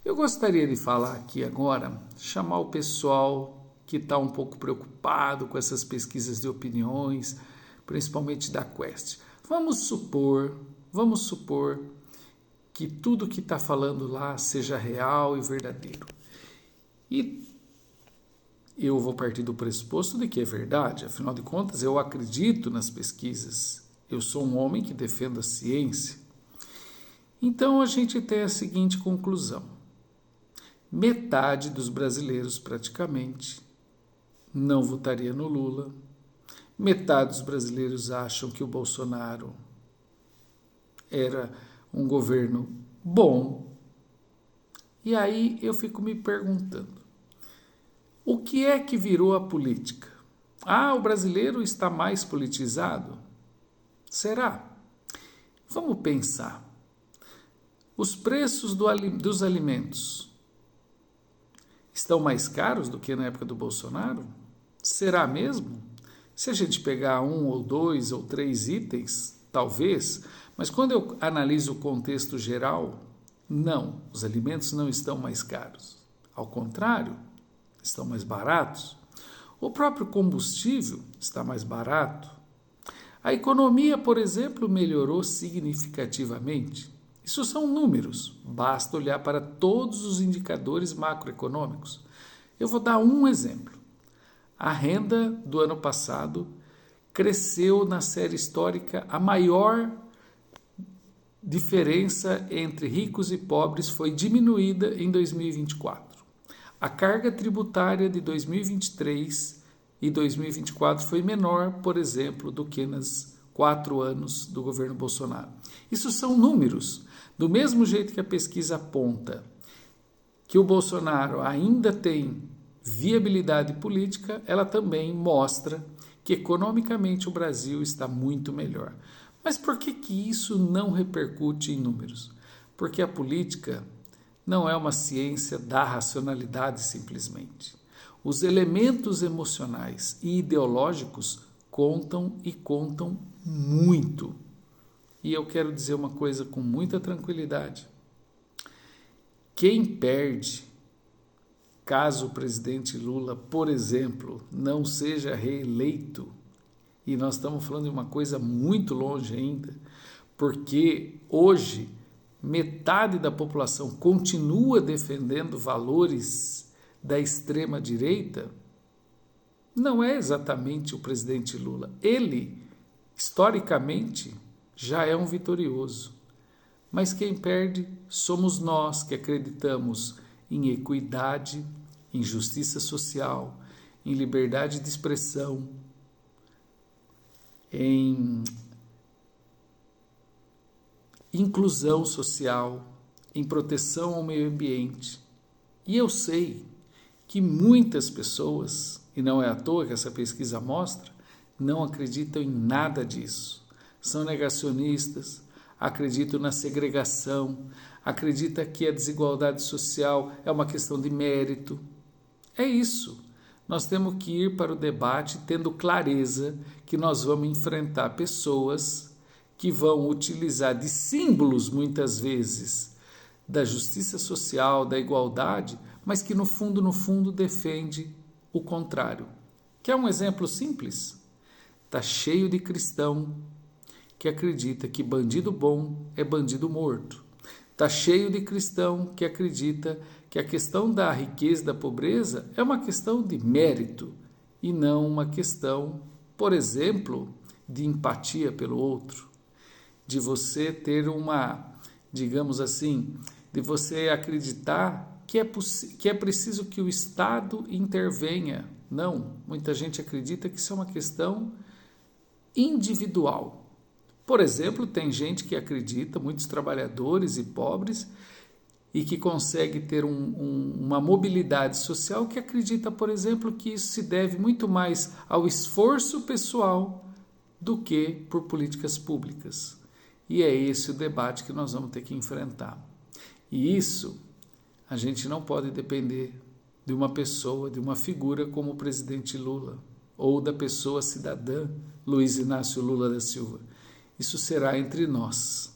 Eu gostaria de falar aqui agora, chamar o pessoal que está um pouco preocupado com essas pesquisas de opiniões, principalmente da Quest. Vamos supor que tudo que está falando lá seja real e verdadeiro. E eu vou partir do pressuposto de que é verdade, afinal de contas eu acredito nas pesquisas, eu sou um homem que defende a ciência. Então a gente tem a seguinte conclusão: metade dos brasileiros praticamente não votaria no Lula, metade dos brasileiros acham que o Bolsonaro era um governo bom. E aí eu fico me perguntando, o que é que virou a política? O brasileiro está mais politizado? Será? Vamos pensar. Os preços dos alimentos estão mais caros do que na época do Bolsonaro? Será mesmo? Se a gente pegar 1 ou 2 ou 3 itens, talvez, mas quando eu analiso o contexto geral, não, os alimentos não estão mais caros. Ao contrário, estão mais baratos. O próprio combustível está mais barato. A economia, por exemplo, melhorou significativamente. Isso são números, basta olhar para todos os indicadores macroeconômicos. Eu vou dar um exemplo. A renda do ano passado cresceu na série histórica. A maior diferença entre ricos e pobres foi diminuída em 2024. A carga tributária de 2023 e 2024 foi menor, por exemplo, do que nos 4 anos do governo Bolsonaro. Isso são números. Do mesmo jeito que a pesquisa aponta que o Bolsonaro ainda tem viabilidade política, ela também mostra que economicamente o Brasil está muito melhor. Mas por que isso não repercute em números? Porque a política não é uma ciência da racionalidade simplesmente. Os elementos emocionais e ideológicos contam e contam muito. E eu quero dizer uma coisa com muita tranquilidade. Quem perde, caso o presidente Lula, por exemplo, não seja reeleito, e nós estamos falando de uma coisa muito longe ainda, porque hoje metade da população continua defendendo valores da extrema-direita, não é exatamente o presidente Lula. Ele, historicamente, já é um vitorioso. Mas quem perde somos nós que acreditamos em equidade, em justiça social, em liberdade de expressão, em inclusão social, em proteção ao meio ambiente. E eu sei que muitas pessoas, e não é à toa que essa pesquisa mostra, não acreditam em nada disso. São negacionistas, acreditam na segregação, acreditam que a desigualdade social é uma questão de mérito. É isso. Nós temos que ir para o debate tendo clareza que nós vamos enfrentar pessoas que vão utilizar de símbolos, muitas vezes, da justiça social, da igualdade, mas que no fundo defende o contrário. Quer um exemplo simples? Está cheio de cristão que acredita que bandido bom é bandido morto. Está cheio de cristão que acredita que a questão da riqueza e da pobreza é uma questão de mérito e não uma questão, por exemplo, de empatia pelo outro, de você ter digamos assim, de você acreditar que é preciso que o Estado intervenha. Não, muita gente acredita que isso é uma questão individual. Por exemplo, tem gente que acredita, muitos trabalhadores e pobres, e que consegue ter uma mobilidade social que acredita, por exemplo, que isso se deve muito mais ao esforço pessoal do que por políticas públicas. E é esse o debate que nós vamos ter que enfrentar. E isso a gente não pode depender de uma pessoa, de uma figura como o presidente Lula, ou da pessoa cidadã Luiz Inácio Lula da Silva. Isso será entre nós.